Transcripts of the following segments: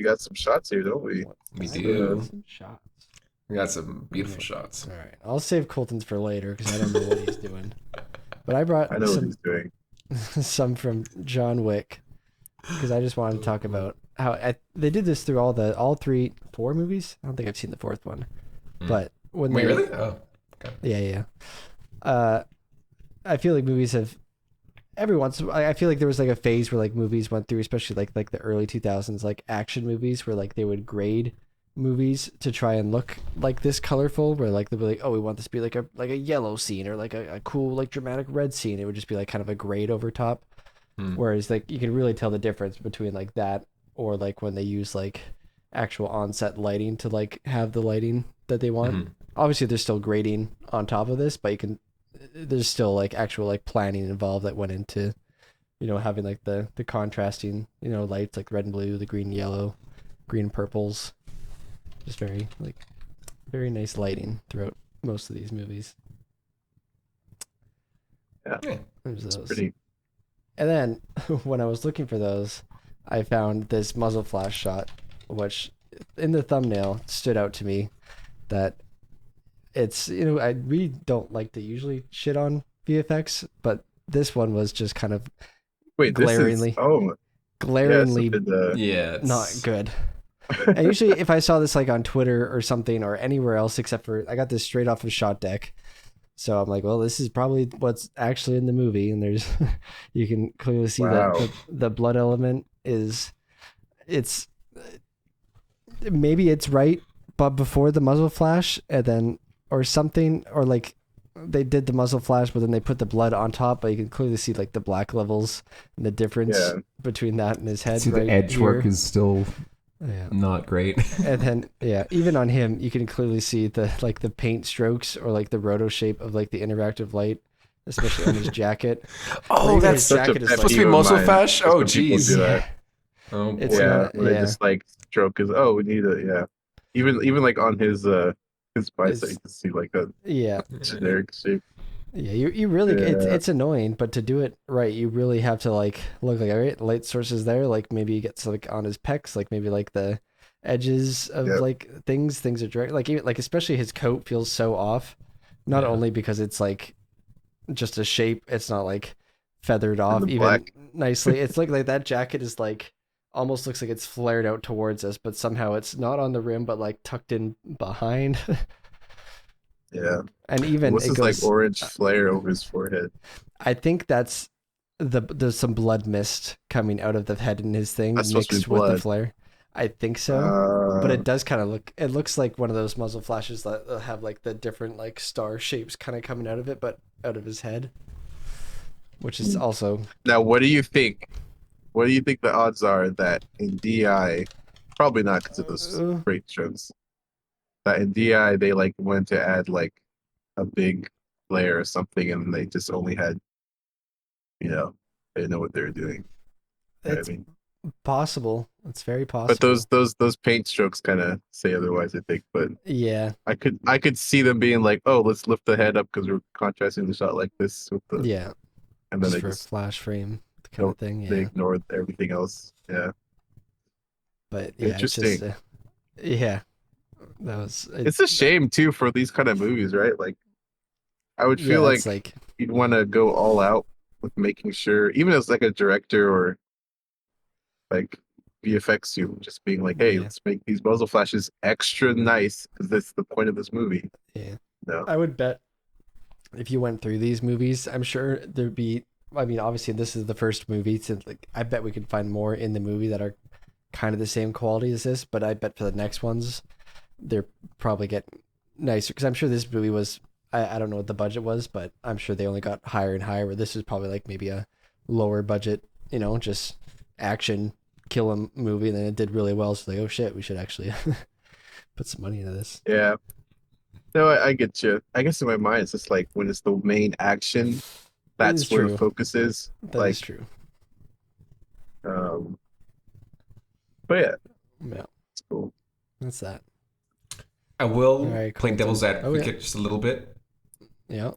We got some shots here, don't we? We do. Some shots. We got some beautiful Okay. shots. All right, I'll save Colton's for later because I don't know what he's doing. But I brought I know what he's doing. some from John Wick because I just wanted to talk about how they did this through all four movies. I don't think I've seen the fourth one, but when Wait, they really? Oh, okay. yeah. I feel like movies have every once. I feel like there was like a phase where like movies went through, especially like the early 2000s, like action movies, where like they would grade movies to try and look like this colorful, where like they'd be like, oh, we want this to be like a yellow scene or like a cool like dramatic red scene. It would just be like kind of a grade over top. Whereas like you can really tell the difference between like that or like when they use like actual on-set lighting to like have the lighting that they want. Obviously there's still grading on top of this, but there's still like actual like planning involved that went into having like the contrasting lights like red and blue, the green and yellow, green and purples. Just very nice lighting throughout most of these movies. Yeah. There's It's those. pretty. And then when I was looking for those, I found this muzzle flash shot, which in the thumbnail stood out to me that it's, I really don't like to usually shit on VFX, but this one was just kind of Wait, glaringly, this is. Oh, glaringly Yeah, not good. And usually if I saw this like on Twitter or something or anywhere else except for I got this straight off of Shot Deck. So I'm like, well, this is probably what's actually in the movie, and there's you can clearly see Wow. that the blood element it's maybe it's right, but before the muzzle flash, and then or something, or like they did the muzzle flash, but then they put the blood on top, but you can clearly see like the black levels and the difference between that and his head. See, right the edge here. work is still Yeah. not great. And then even on him you can clearly see the paint strokes or like the roto shape of like the interactive light, especially on his jacket. Oh, that's such a pet supposed to be peeve of muscle mine, flash. is Oh, when people jeez. do that. Oh, It's boy. not- Where they just like stroke his. Oh, we need even like on his bicep, you can see like a generic shape. You really it's annoying, but to do it right you really have to like look like, all right, light sources there, like maybe he gets like on his pecs, like maybe like the edges of like things are direct, like even like especially his coat feels so off, not only because it's like just a shape, it's not like feathered off even black. nicely. It's like that jacket is like almost looks like it's flared out towards us, but somehow it's not on the rim but like tucked in behind. Yeah. And even What's it this goes like orange flare over his forehead? I think that's there's some blood mist coming out of the head in his thing That's supposed to be mixed with the blood. flare. I think so. But Uh, it does kind of it looks like one of those muzzle flashes that have like the different like star shapes kind of coming out of it, but out of his head. Which is also Now, what do you think? What do you think the odds are that in DI, probably not because of those great shows, that in DI they like went to add like a big layer or something, and they just only had, they didn't know what they were doing. You know what it's I mean? possible. It's very possible. But those paint strokes kind of say otherwise, I think. But yeah. I could see them being like, oh, let's lift the head up because we're contrasting the shot like this with the, Yeah. and then Just they for a just flash frame kind of thing. they Yeah. ignored everything else. Yeah. But yeah, Interesting. it's just yeah. That was It's a shame too for these kind of movies, right? Like, I would feel it's like you'd want to go all out with making sure, even as like a director or like VFX student, just being like, hey, let's make these muzzle flashes extra nice because that's the point of this movie. Yeah. No. I would bet if you went through these movies, I'm sure there'd be, I mean, obviously this is the first movie, so like I bet we could find more in the movie that are kind of the same quality as this, but I bet for the next ones, they're probably get nicer because I'm sure this movie was, I don't know what the budget was, but I'm sure they only got higher and higher, where this is probably like maybe a lower budget, just action kill 'em movie, and then it did really well, so like, oh shit, we should actually put some money into this. Yeah. No, I get you. I guess in my mind, it's just like when it's the main action, that's where the focus is. That is true. But yeah, it's cool. That's that. I will right, play devil's advocate yeah. just a little bit. Yeah.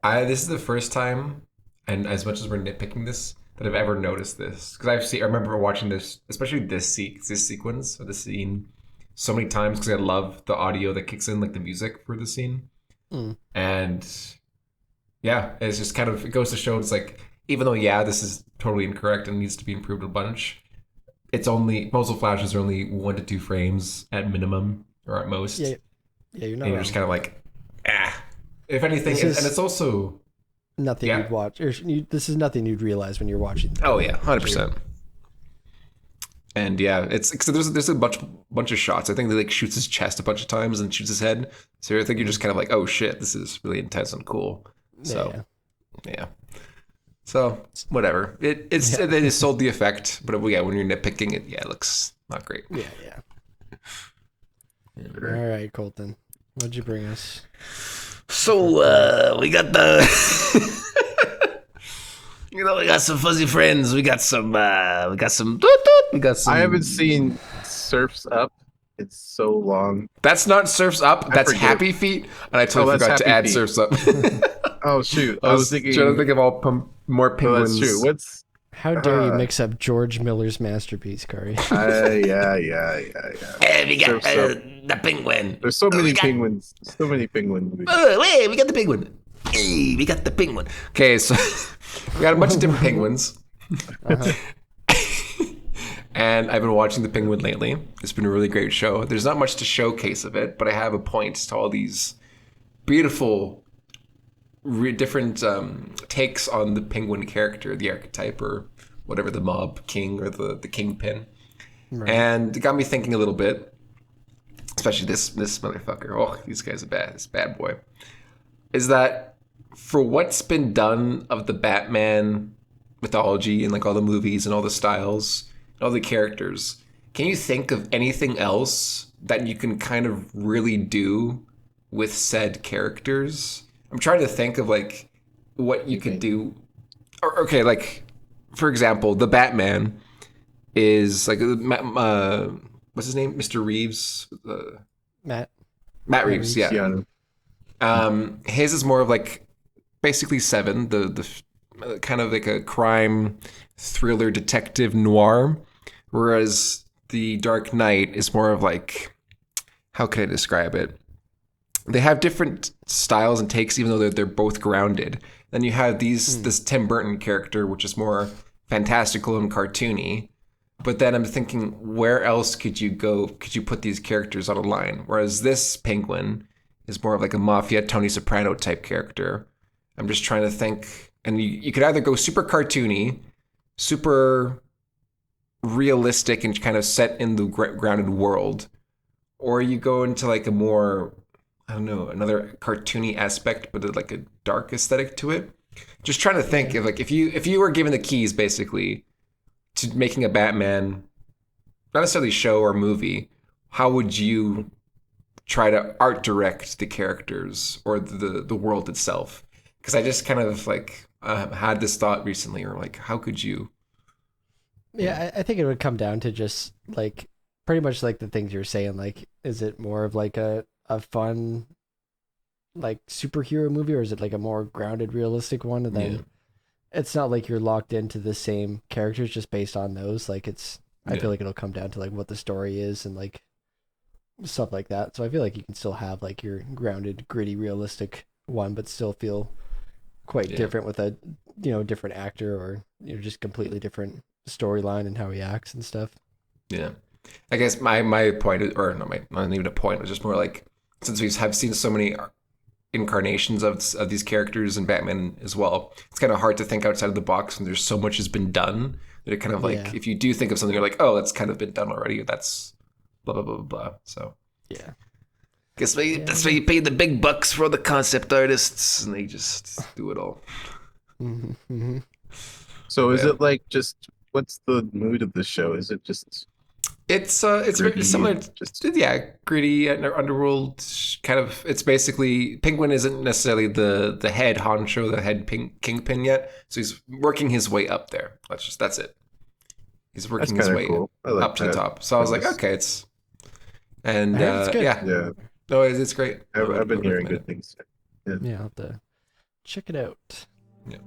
This is the first time, and as much as we're nitpicking this, that I've ever noticed this, because I remember watching this, especially this sequence or this scene, so many times because I love the audio that kicks in, like the music for the scene, and yeah, it's just kind of, it goes to show, it's like, even though this is totally incorrect and needs to be improved a bunch, it's only muzzle flashes are only 1 to 2 frames at minimum or at most. Yeah, you're not. And you're just kind of like, if anything, and it's also nothing you'd watch. Or this is nothing you'd realize when you're watching. Oh yeah, 100%. And yeah, it's so there's a bunch of shots. I think they like shoots his chest a bunch of times and shoots his head. So I think you're just kind of like, oh shit, this is really intense and cool. So yeah. So whatever. They sold the effect, but when you're nitpicking it, it looks not great. Yeah. All right, Colton, what'd you bring us? So we got the we got some fuzzy friends. We got some I haven't seen Surf's Up. It's so long. That's not Surf's Up. That's Happy Feet, and I totally forgot to add Surf's Up. Oh shoot! I was trying to think of all more penguins. Oh, that's true. How dare you mix up George Miller's masterpiece, Kari? Yeah. Hey, we got the penguin. There's so many penguins. So many penguin movies. Hey, we got the penguin. Hey, we got the penguin. Okay, so we got a bunch of different penguins. And I've been watching The Penguin lately. It's been a really great show. There's not much to showcase of it, but I have a point to all these beautiful different takes on the penguin character, the archetype, or whatever, the mob king or the kingpin. Right. And it got me thinking a little bit, especially this motherfucker. Oh, these guys are bad. This bad boy. Is that for what's been done of the Batman mythology and like all the movies and all the styles, and all the characters, can you think of anything else that you can kind of really do with said characters? I'm trying to think of like what you could do. Okay, like for example, the Batman is like what's his name? Mr. Reeves. Matt Reeves. Yeah. His is more of like basically Seven, the kind of like a crime thriller detective noir, whereas the Dark Knight is more of like, how can I describe it? They have different styles and takes, even though they're both grounded. Then you have this Tim Burton character, which is more fantastical and cartoony. But then I'm thinking, where else could you go? Could you put these characters on a line? Whereas this penguin is more of like a mafia Tony Soprano type character. I'm just trying to think. And you could either go super cartoony, super realistic and kind of set in the grounded world, or you go into like a more, I don't know, another cartoony aspect, but like a dark aesthetic to it. Just trying to think of like if you were given the keys basically to making a Batman, not necessarily show or movie, how would you try to art direct the characters or the world itself? Because I just kind of like had this thought recently, or like, how could you? Yeah, I think it would come down to just like pretty much like the things you're saying. Like, is it more of like a fun like superhero movie, or is it like a more grounded, realistic one? And then it's not like you're locked into the same characters just based on those. Like I feel like it'll come down to like what the story is and like stuff like that. So I feel like you can still have like your grounded, gritty, realistic one, but still feel quite different with a different actor, or just completely different storyline and how he acts and stuff. Yeah, I guess my point is, or not even a point, it was just more like, since we have seen so many incarnations of these characters in Batman as well, it's kind of hard to think outside of the box when there's so much has been done that it kind of like, if you do think of something, you're like, oh, that's kind of been done already, that's blah blah blah blah blah. So yeah, guess that's why you pay the big bucks for the concept artists, and they just do it all. Mm-hmm. So is it like just, what's the mood of the show? Is it just? It's very similar. Gritty underworld kind of. It's basically Penguin isn't necessarily the head honcho, the head kingpin yet. So he's working his way up there. That's it. He's working his way up to the top. So I was like, okay, it's good. Yeah. No, it's great. I've been hearing good things. Yeah, I'll have to check it out. Yeah.